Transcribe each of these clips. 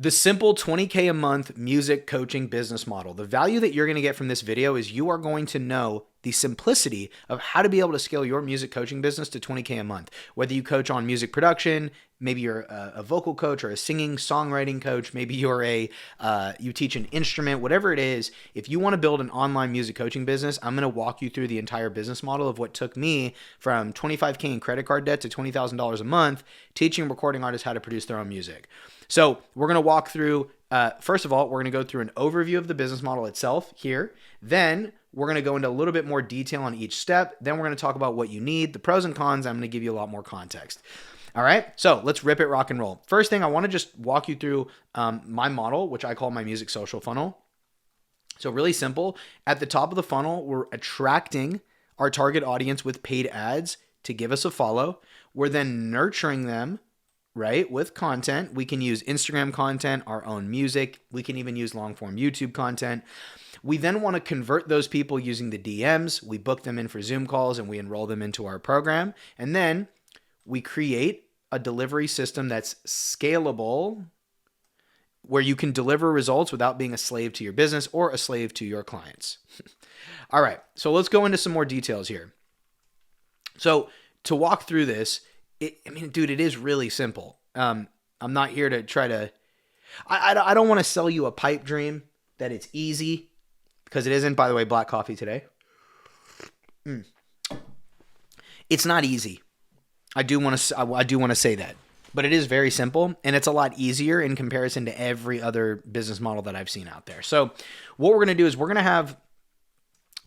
The simple 20K a month music coaching business model. The value that you're going to get from this video is you are going to know the simplicity of how to be able to scale your music coaching business to 20K a month. Whether you coach on music production, maybe you're a vocal coach or a singing, songwriting coach, maybe you're you teach an instrument, whatever it is. If you want to build an online music coaching business, I'm going to walk you through the entire business model of what took me from 25K in credit card debt to $20,000 a month, teaching recording artists how to produce their own music. So we're going to walk through, first of all, we're going to go through an overview of the business model itself here. Then we're going to go into a little bit more detail on each step. Then we're going to talk about what you need, the pros and cons. I'm going to give you a lot more context. All right, so let's rip it, rock and roll. First thing, I want to just walk you through my model, which I call my music social funnel. So really simple. At the top of the funnel, we're attracting our target audience with paid ads to give us a follow. We're then nurturing them, right, with content. We can use Instagram content, our own music. We can even use long form YouTube content. We then want to convert those people using the DMs. We book them in for Zoom calls and we enroll them into our program. And then we create a delivery system that's scalable, where you can deliver results without being a slave to your business or a slave to your clients. All right, so let's go into some more details here. So to walk through this, dude, it is really simple. I'm not here to try to, I don't want to sell you a pipe dream that it's easy, because it isn't. By the way, black coffee today. It's not easy. I do want to say that, but it is very simple, and it's a lot easier in comparison to every other business model that I've seen out there. So what we're going to do is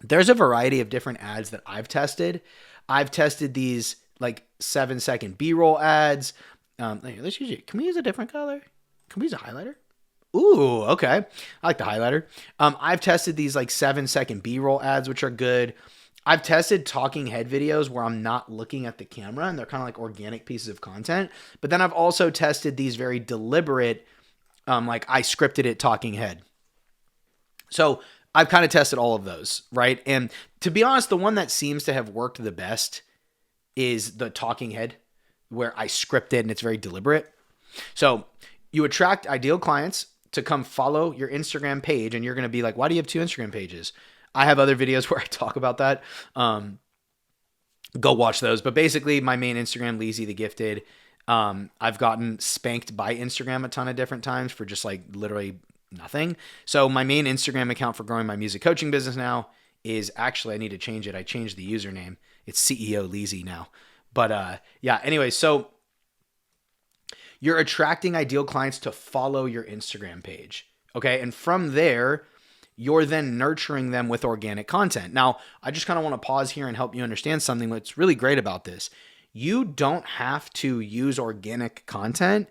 there's a variety of different ads that I've tested. I've tested these like 7-second B-roll ads. Can we use a different color? Can we use a highlighter? Ooh, okay. I like the highlighter. I've tested these like 7-second B-roll ads, which are good. I've tested talking head videos where I'm not looking at the camera and they're kind of like organic pieces of content. But then I've also tested these very deliberate, like I scripted it talking head. So I've kind of tested all of those, right? And to be honest, the one that seems to have worked the best is the talking head, where I script it and it's very deliberate. So you attract ideal clients to come follow your Instagram page, and you're going to be like, why do you have 2 Instagram pages? I have other videos where I talk about that. Go watch those. But basically, my main Instagram, Leezy the Gifted, I've gotten spanked by Instagram a ton of different times for just like literally nothing. So my main Instagram account for growing my music coaching business now is actually, I need to change it. I changed the username. It's CEO Leezy now. But yeah, anyway, so you're attracting ideal clients to follow your Instagram page. Okay. And from there, you're then nurturing them with organic content. Now, I just kind of want to pause here and help you understand something that's really great about this. You don't have to use organic content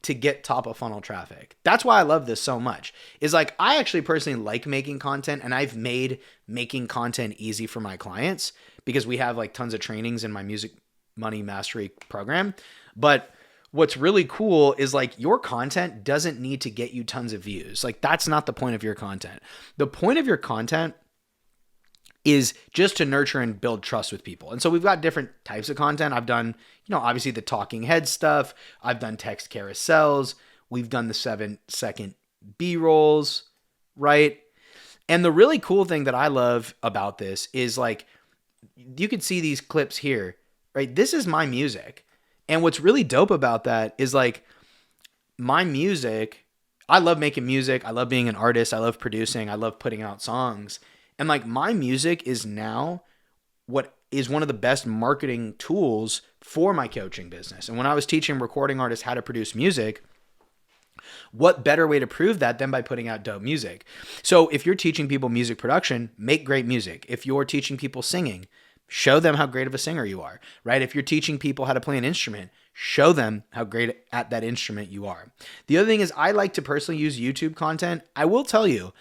to get top of funnel traffic. That's why I love this so much. Is like, I actually personally like making content, and I've made making content easy for my clients because we have like tons of trainings in my music money mastery program. But what's really cool is like your content doesn't need to get you tons of views. Like that's not the point of your content. The point of your content is just to nurture and build trust with people. And so we've got different types of content. I've done, obviously the talking head stuff. I've done text carousels. We've done the 7-second B-rolls, right? And the really cool thing that I love about this is like, you can see these clips here, right? This is my music. And what's really dope about that is like my music, I love making music. I love being an artist. I love producing. I love putting out songs. And like my music is now what is one of the best marketing tools for my coaching business. And when I was teaching recording artists how to produce music, what better way to prove that than by putting out dope music? So if you're teaching people music production, make great music. If you're teaching people singing, show them how great of a singer you are, right? If you're teaching people how to play an instrument, show them how great at that instrument you are. The other thing is I like to personally use YouTube content. I will tell you,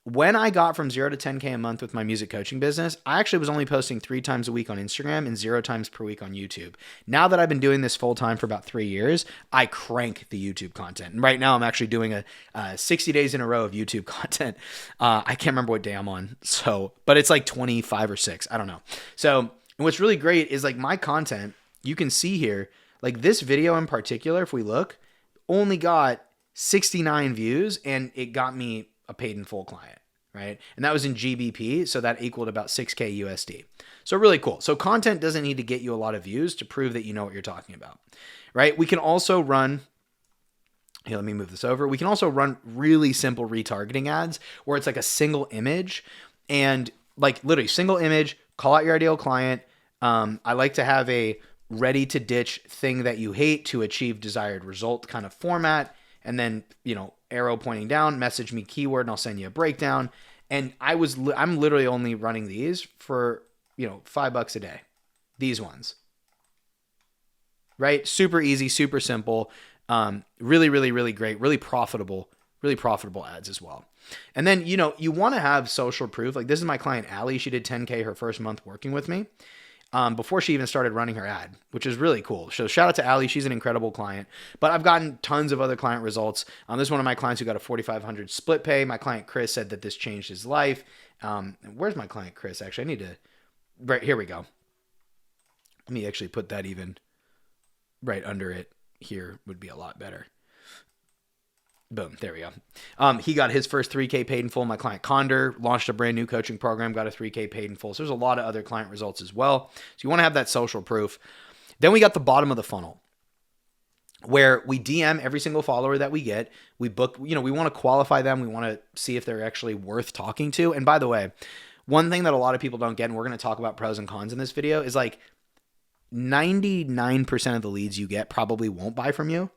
when I got from 0 to 10K a month with my music coaching business, I actually was only posting 3 times a week on Instagram and 0 times per week on YouTube. Now that I've been doing this full time for about 3 years, I crank the YouTube content. And right now I'm actually doing a 60 days in a row of YouTube content. I can't remember what day I'm on. But it's like 25 or 6. I don't know. So, and what's really great is like my content, you can see here, like this video in particular, if we look, only got 69 views, and it got me a paid in full client, right? And that was in GBP, so that equaled about 6K USD. So really cool. So content doesn't need to get you a lot of views to prove that you know what you're talking about, right? We can also run, here, let me move this over. We can also run really simple retargeting ads where it's like a single image and like literally single image, call out your ideal client. I like to have a ready to ditch thing that you hate to achieve desired result kind of format. And then, arrow pointing down, message me keyword, and I'll send you a breakdown. And I'm literally only running these for, $5 a day. These ones, right? Super easy, super simple. Really, really, really great, really profitable ads as well. And then, you want to have social proof. Like this is my client, Allie. She did 10K her first month working with me. Before she even started running her ad, which is really cool. So shout out to Allie. She's an incredible client, but I've gotten tons of other client results. This is one of my clients who got a 4,500 split pay. My client, Chris, said that this changed his life. Where's my client, Chris? Actually, I need to, right here we go. Let me actually put that even right under it here would be a lot better. Boom, there we go. He got his first 3K paid in full. My client Condor launched a brand new coaching program, got a 3K paid in full. So there's a lot of other client results as well. So you want to have that social proof. Then we got the bottom of the funnel where we DM every single follower that we get. We book, we want to qualify them. We want to see if they're actually worth talking to. And by the way, one thing that a lot of people don't get, and we're going to talk about pros and cons in this video, is like 99% of the leads you get probably won't buy from you.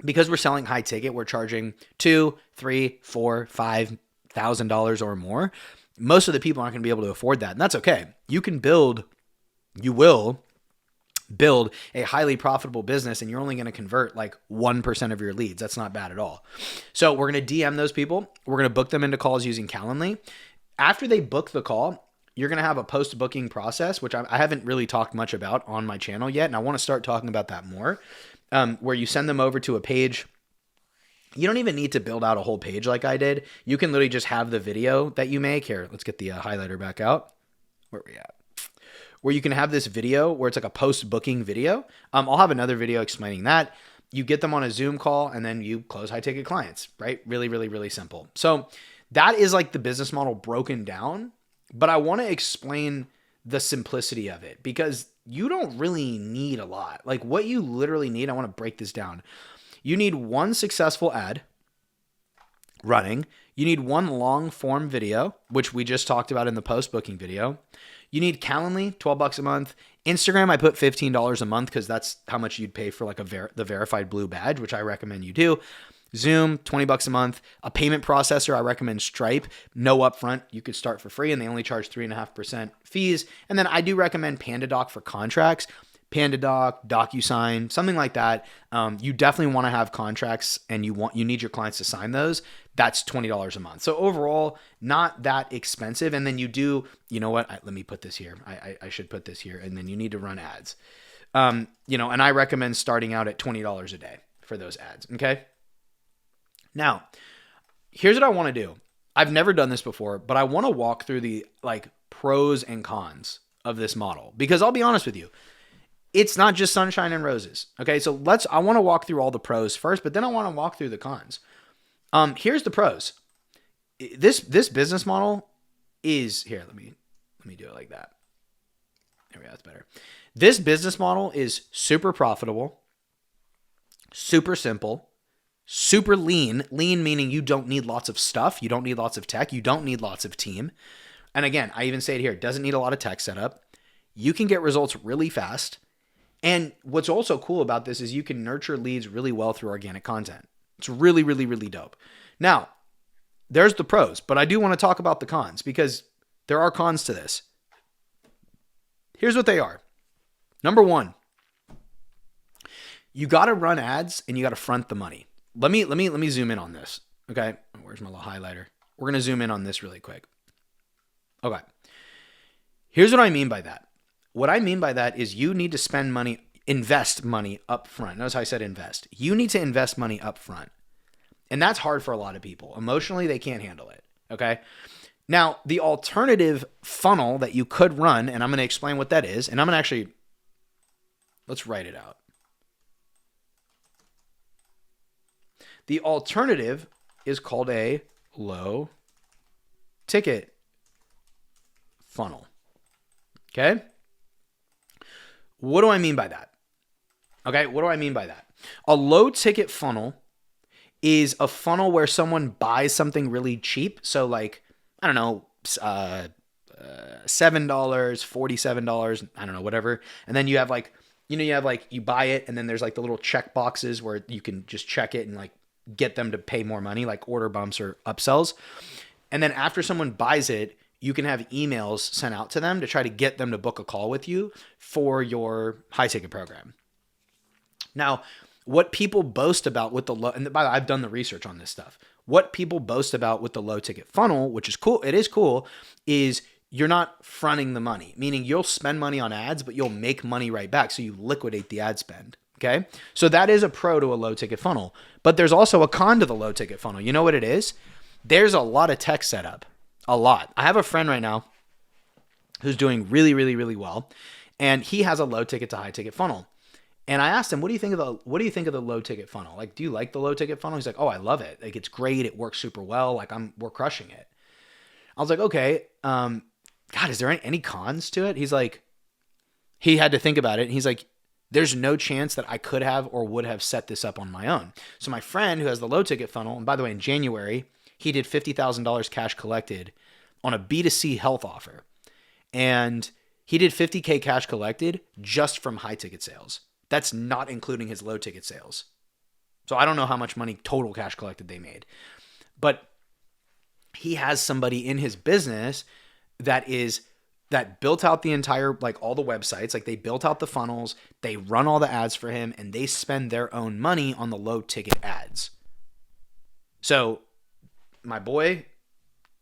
Because we're selling high ticket, we're charging $2,000, $3,000, $4,000, $5,000 or more. Most of the people aren't going to be able to afford that. And that's okay. You will build a highly profitable business and you're only going to convert like 1% of your leads. That's not bad at all. So we're going to DM those people. We're going to book them into calls using Calendly. After they book the call, you're going to have a post-booking process, which I haven't really talked much about on my channel yet. And I want to start talking about that more. Where you send them over to a page. You don't even need to build out a whole page like I did. You can literally just have the video that you make. Here, let's get the highlighter back out. Where are we at? Where you can have this video where it's like a post-booking video. I'll have another video explaining that. You get them on a Zoom call and then you close high-ticket clients, right? Really, really, really simple. So that is like the business model broken down. But I want to explain the simplicity of it because you don't really need a lot. Like what you literally need, I want to break this down. You need one successful ad running. You need one long form video, which we just talked about in the post booking video. You need Calendly, $12 a month. Instagram, I put $15 a month because that's how much you'd pay for like the verified blue badge, which I recommend you do. Zoom, $20 a month. A payment processor, I recommend Stripe. No upfront. You could start for free and they only charge 3.5% fees. And then I do recommend PandaDoc for contracts. PandaDoc, DocuSign, something like that. You definitely want to have contracts and you need your clients to sign those. That's $20 a month. So overall, not that expensive. And then you know what? Let me put this here. I should put this here. And then you need to run ads. And I recommend starting out at $20 a day for those ads. Okay. Now, here's what I want to do. I've never done this before, but I want to walk through the pros and cons of this model because I'll be honest with you, it's not just sunshine and roses. Okay, so I want to walk through all the pros first, but then I want to walk through the cons. Here's the pros. This business model is here. Let me do it like that. There we go. That's better. This business model is super profitable, super simple. Super lean meaning you don't need lots of stuff. You don't need lots of tech. You don't need lots of team. And again, I even say it here, it doesn't need a lot of tech setup. You can get results really fast. And what's also cool about this is you can nurture leads really well through organic content. It's really, really, really dope. Now, there's the pros, but I do want to talk about the cons because there are cons to this. Here's what they are. Number one, you got to run ads and you got to front the money. Let me zoom in on this. Okay. Where's my little highlighter? We're going to zoom in on this really quick. Okay. Here's what I mean by that. What I mean by that is you need to invest money up front. Notice how I said invest. You need to invest money up front. And that's hard for a lot of people. Emotionally, they can't handle it. Okay. Now, the alternative funnel that you could run, and I'm going to explain what that is, and I'm going to let's write it out. The alternative is called a low ticket funnel. Okay? What do I mean by that? Okay, what do I mean by that? A low ticket funnel is a funnel where someone buys something really cheap. So like, I don't know, $7, $47, I don't know, whatever. And then you have like, you buy it and then there's like the little check boxes where you can just check it and like get them to pay more money, like order bumps or upsells. And then after someone buys it, you can have emails sent out to them to try to get them to book a call with you for your high ticket program. Now, what people boast about with the low, and by the way, I've done the research on this stuff. What people boast about with the low ticket funnel, which is cool, it is cool, is you're not fronting the money, meaning you'll spend money on ads, but you'll make money right back. So you liquidate the ad spend. Okay. So that is a pro to a low ticket funnel, but there's also a con to the low ticket funnel. You know what it is? There's a lot of tech setup. A lot. I have a friend right now who's doing really, really, really well, and he has a low ticket to high ticket funnel. And I asked him, what do you think of the low ticket funnel? Like, do you like the low ticket funnel? He's like, oh, I love it. Like, it's great. It works super well. Like, we're crushing it. I was like, okay. God, is there any cons to it? He's like, he had to think about it. And he's like, there's no chance that I could have or would have set this up on my own. So my friend who has the low ticket funnel, and by the way, in January, he did $50,000 cash collected on a B2C health offer. And he did $50K cash collected just from high ticket sales. That's not including his low ticket sales. So I don't know how much money total cash collected they made. But he has somebody in his business that built out the entire, like all the websites, like they built out the funnels, they run all the ads for him, and they spend their own money on the low ticket ads. So my boy,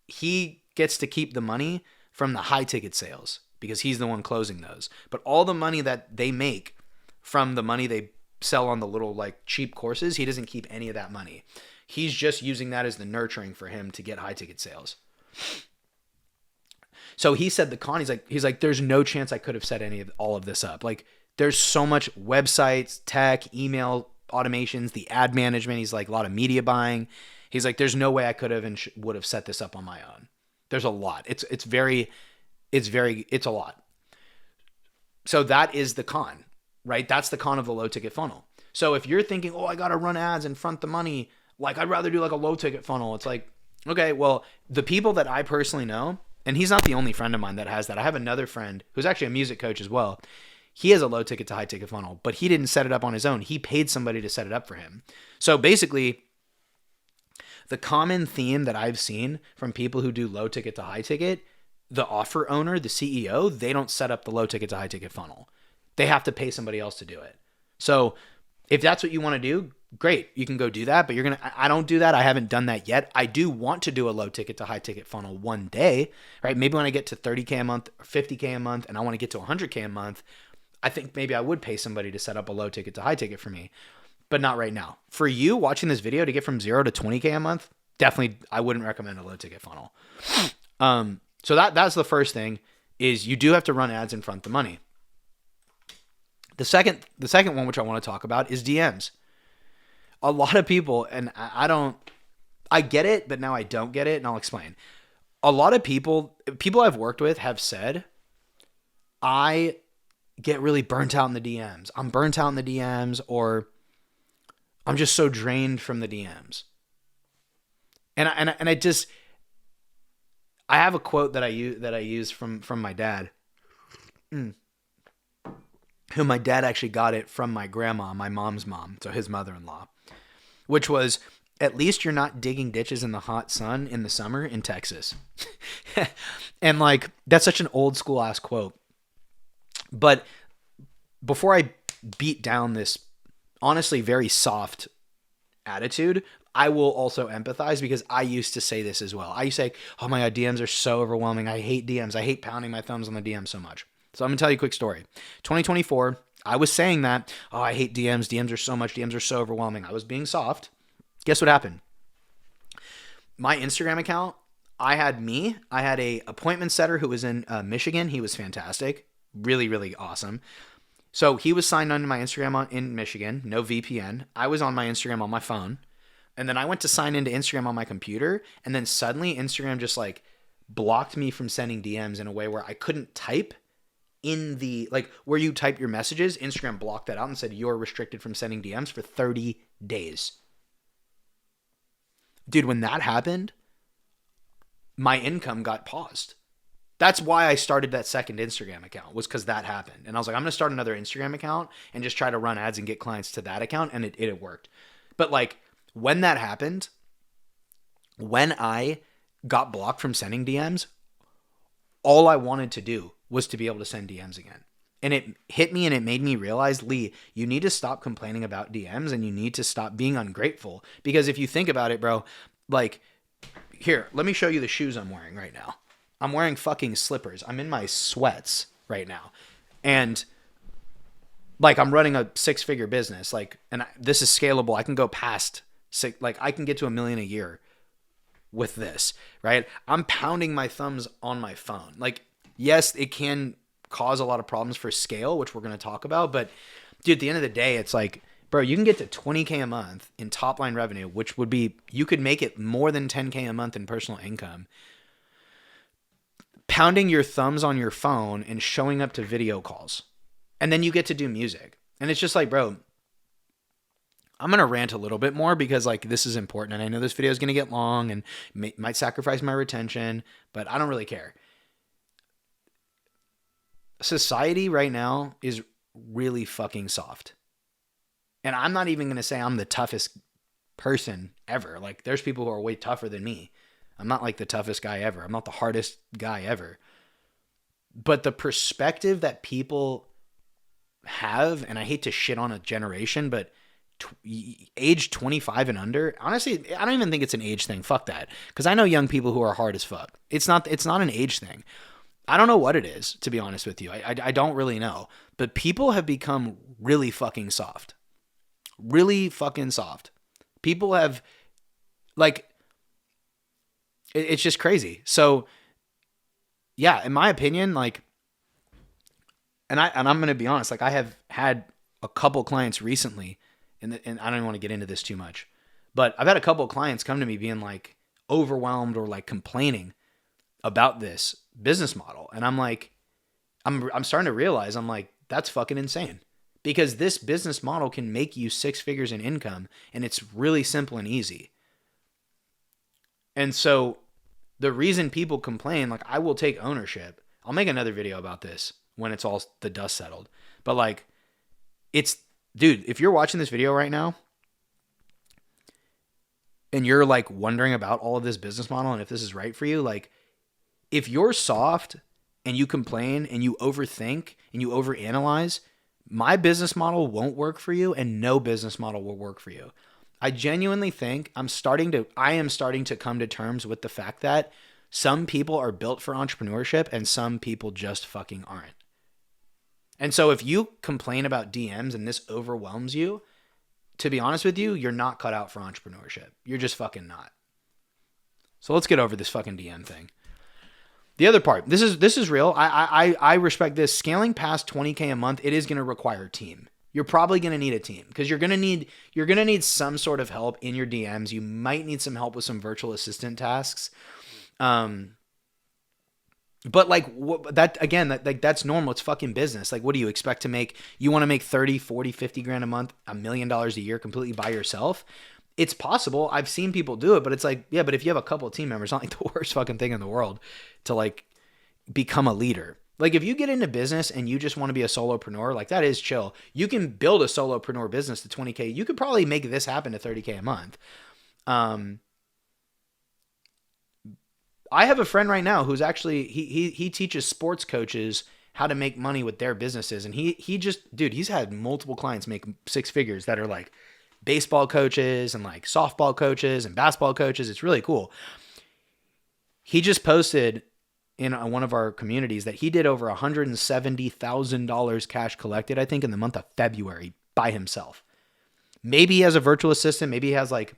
he gets to keep the money from the high ticket sales because he's the one closing those. But all the money that they make from the money they sell on the little like cheap courses, he doesn't keep any of that money. He's just using that as the nurturing for him to get high ticket sales. So he said the con, he's like, there's no chance I could have set all of this up. Like there's so much websites, tech, email automations, the ad management. He's like a lot of media buying. He's like, there's no way I could have and would have set this up on my own. There's a lot. It's a lot. So that is the con, right? That's the con of the low ticket funnel. So if you're thinking, oh, I got to run ads and front the money, like I'd rather do like a low ticket funnel. It's like, okay, well, the people that I personally know, and he's not the only friend of mine that has that. I have another friend who's actually a music coach as well. He has a low ticket to high ticket funnel, but he didn't set it up on his own. He paid somebody to set it up for him. So basically, the common theme that I've seen from people who do low ticket to high ticket, the offer owner, the CEO, they don't set up the low ticket to high ticket funnel. They have to pay somebody else to do it. So if that's what you want to do, great. You can go do that, but I don't do that. I haven't done that yet. I do want to do a low ticket to high ticket funnel one day, right? Maybe when I get to 30K a month or 50K a month and I want to get to 100K a month, I think maybe I would pay somebody to set up a low ticket to high ticket for me, but not right now. For you watching this video to get from 0 to 20K a month, definitely I wouldn't recommend a low ticket funnel. So that's the first thing is you do have to run ads and front the money. The second one, which I want to talk about, is DMs. A lot of people, and I get it, but now I don't get it, and I'll explain. A lot of people I've worked with have said, I get really burnt out in the DMs. I'm burnt out in the DMs, or I'm just so drained from the DMs. And I have a quote that I use from my dad, who my dad actually got it from my grandma, my mom's mom, so his mother-in-law, which was, at least you're not digging ditches in the hot sun in the summer in Texas. And like, that's such an old school ass quote. But before I beat down this honestly very soft attitude, I will also empathize because I used to say this as well. I used to say, oh my God, DMs are so overwhelming. I hate DMs. I hate pounding my thumbs on the DMs so much. So I'm going to tell you a quick story. 2024, I was saying that, oh, I hate DMs. DMs are so much. DMs are so overwhelming. I was being soft. Guess what happened? My Instagram account, I had a appointment setter who was in Michigan. He was fantastic. Really, really awesome. So he was signed onto my Instagram in Michigan, no VPN. I was on my Instagram on my phone. And then I went to sign into Instagram on my computer, and then suddenly Instagram just like blocked me from sending DMs in a way where I couldn't type in the, like where you type your messages. Instagram blocked that out and said you're restricted from sending DMs for 30 days. Dude, when that happened, my income got paused. That's why I started that second Instagram account, was because that happened. And I was like, I'm going to start another Instagram account and just try to run ads and get clients to that account. And it worked. But like when that happened, when I got blocked from sending DMs, all I wanted to do was to be able to send DMs again. And it hit me and it made me realize, Lee, you need to stop complaining about DMs and you need to stop being ungrateful. Because if you think about it, bro, like here, let me show you the shoes I'm wearing right now. I'm wearing fucking slippers. I'm in my sweats right now. And like I'm running a 6-figure business. Like, and this is scalable. I can go past like I can get to $1 million a year with this, right? I'm pounding my thumbs on my phone. Like, yes, it can cause a lot of problems for scale, which we're going to talk about. But dude, at the end of the day, it's like, bro, you can get to 20K a month in top line revenue, which would be, you could make it more than 10K a month in personal income, pounding your thumbs on your phone and showing up to video calls. And then you get to do music. And it's just like, bro, I'm going to rant a little bit more because like this is important. And I know this video is going to get long and might sacrifice my retention, but I don't really care. Society right now is really fucking soft. And I'm not even going to say I'm the toughest person ever. Like there's people who are way tougher than me. I'm not like the toughest guy ever. I'm not the hardest guy ever. But the perspective that people have, and I hate to shit on a generation, but age 25 and under, honestly, I don't even think it's an age thing. Fuck that. Because I know young people who are hard as fuck. It's not an age thing. I don't know what it is, to be honest with you. I don't really know. But people have become really fucking soft. Really fucking soft. People have, like, it's just crazy. So, yeah, in my opinion, like, and I'm going to be honest, like, I have had a couple clients recently, and I don't even want to get into this too much, but I've had a couple clients come to me being like overwhelmed or like complaining about this business model. And I'm like, I'm starting to realize, I'm like, that's fucking insane, because this business model can make you 6 figures in income, and it's really simple and easy. And so the reason people complain, like, I will take ownership. I'll make another video about this when it's all the dust settled. But like, it's, dude, if you're watching this video right now and you're like wondering about all of this business model and if this is right for you, like, if you're soft and you complain and you overthink and you overanalyze, my business model won't work for you, and no business model will work for you. I genuinely think I am starting to come to terms with the fact that some people are built for entrepreneurship and some people just fucking aren't. And so if you complain about DMs and this overwhelms you, to be honest with you, you're not cut out for entrepreneurship. You're just fucking not. So let's get over this fucking DM thing. The other part, this is real. I respect this. Scaling past 20K a month, it is going to require a team. You're probably going to need a team, because you're going to need some sort of help in your DMs. You might need some help with some virtual assistant tasks. But like that, again, that's normal. It's fucking business. Like, what do you expect to make? You want to make 30, 40, 50 grand a month, $1 million a year completely by yourself? It's possible. I've seen people do it, but it's like, yeah, but if you have a couple of team members, it's not like the worst fucking thing in the world to like become a leader. Like, if you get into business and you just want to be a solopreneur, like, that is chill. You can build a solopreneur business to 20K. You could probably make this happen to 30K a month. I have a friend right now who's actually, he teaches sports coaches how to make money with their businesses. And he just, dude, he's had multiple clients make 6 figures that are like baseball coaches and like softball coaches and basketball coaches. It's really cool. He just posted in one of our communities that he did over $170,000 cash collected, I think, in the month of February by himself. Maybe he has a virtual assistant. Maybe he has like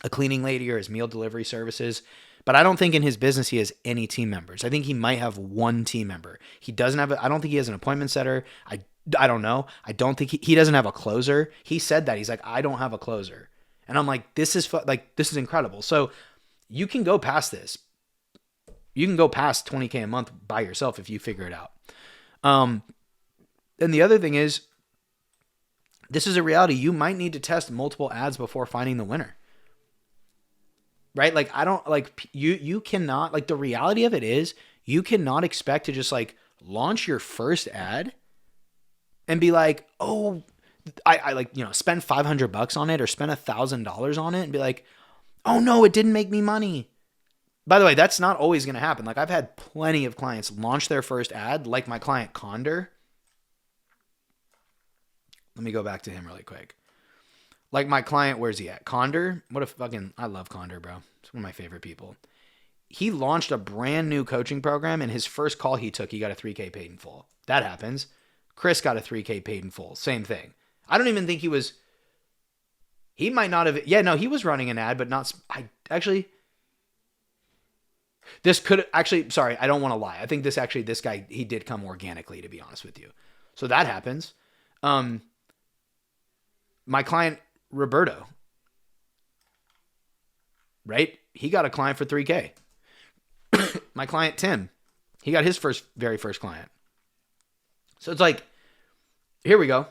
a cleaning lady or his meal delivery services. But I don't think in his business he has any team members. I think he might have one team member. He doesn't have I don't think he has an appointment setter. I don't know. I don't think he doesn't have a closer. He said that. He's like, I don't have a closer. And I'm like, this is this is incredible. So you can go past this. You can go past 20K a month by yourself if you figure it out. And the other thing is, this is a reality. You might need to test multiple ads before finding the winner. Right? Like, I don't like you cannot, like, the reality of it is you cannot expect to just like launch your first ad and be like, oh, I like, spend $500 on it or spend $1,000 on it and be like, oh no, it didn't make me money. By the way, that's not always going to happen. Like, I've had plenty of clients launch their first ad, like my client Condor. Let me go back to him really quick. Like my client, where's he at? Condor? I love Condor, bro. It's one of my favorite people. He launched a brand new coaching program, and his first call he took, he got a 3K paid in full. That happens. Chris got a 3K paid in full. Same thing. I don't even think he might not have, he was running an ad, but not, sorry, I don't want to lie. I think this guy, he did come organically, to be honest with you. So that happens. My client, Roberto, right? He got a client for 3K. My client, Tim, he got his very first client. So it's like, here we go.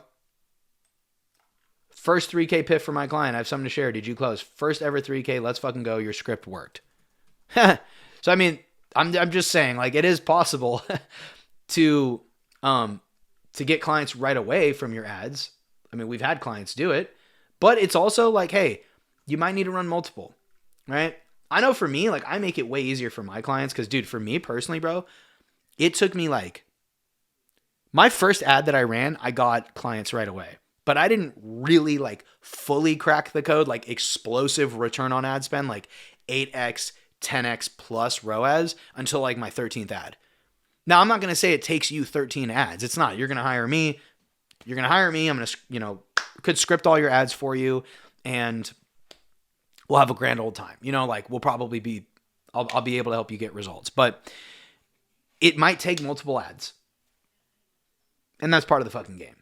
First 3K PIF for my client. I have something to share. Did you close? First ever 3K. Let's fucking go. Your script worked. So, I mean, I'm just saying, like, it is possible to get clients right away from your ads. I mean, we've had clients do it, but it's also like, hey, you might need to run multiple, right? I know for me, like, I make it way easier for my clients because, dude, for me personally, bro, it took me like, my first ad that I ran, I got clients right away, but I didn't really like fully crack the code, like explosive return on ad spend, like 8x, 10x plus ROAS until like my 13th ad. Now, I'm not going to say it takes you 13 ads. It's not. You're going to hire me. I'm going to, could script all your ads for you, and we'll have a grand old time. Like, we'll probably be, I'll be able to help you get results, but it might take multiple ads. And that's part of the fucking game.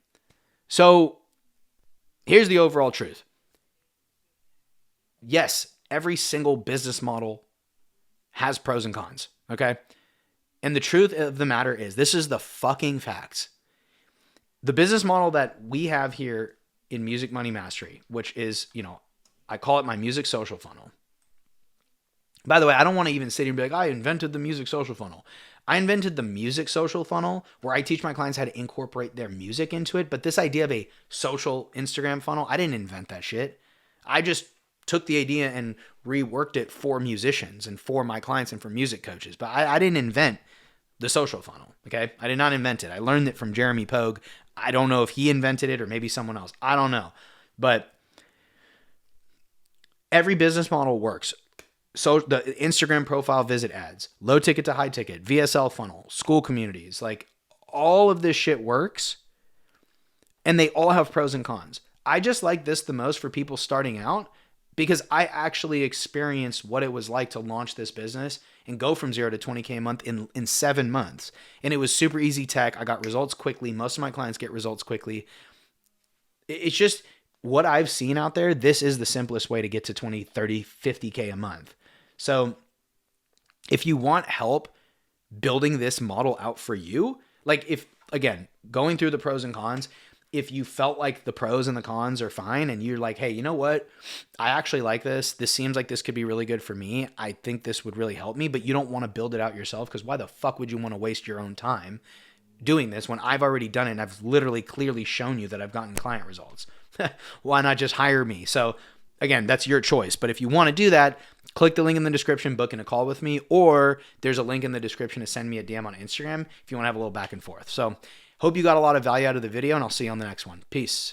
So here's the overall truth. Yes, every single business model has pros and cons. Okay. And the truth of the matter is, this is the fucking facts. The business model that we have here in Music Money Mastery, which is, I call it my music social funnel. By the way, I don't want to even sit here and be like, I invented the music social funnel. I invented the music social funnel where I teach my clients how to incorporate their music into it. But this idea of a social Instagram funnel, I didn't invent that shit. I just took the idea and reworked it for musicians and for my clients and for music coaches. But I didn't invent the social funnel, okay? I did not invent it. I learned it from Jeremy Pogue. I don't know if he invented it or maybe someone else. I don't know. But every business model works. So the Instagram profile visit ads, low ticket to high ticket, VSL funnel, school communities, like all of this shit works, and they all have pros and cons. I just like this the most for people starting out because I actually experienced what it was like to launch this business and go from 0 to 20K a month in 7 months. And it was super easy tech. I got results quickly. Most of my clients get results quickly. It's just what I've seen out there. This is the simplest way to get to 20, 30, 50K a month. So if you want help building this model out for you, like if, again, going through the pros and cons, if you felt like the pros and the cons are fine and you're like, hey, you know what? I actually like this. This seems like this could be really good for me. I think this would really help me, but you don't want to build it out yourself because why the fuck would you want to waste your own time doing this when I've already done it and I've literally clearly shown you that I've gotten client results? Why not just hire me? So again, that's your choice. But if you want to do that, click the link in the description, book in a call with me, or there's a link in the description to send me a DM on Instagram if you want to have a little back and forth. So hope you got a lot of value out of the video, and I'll see you on the next one. Peace.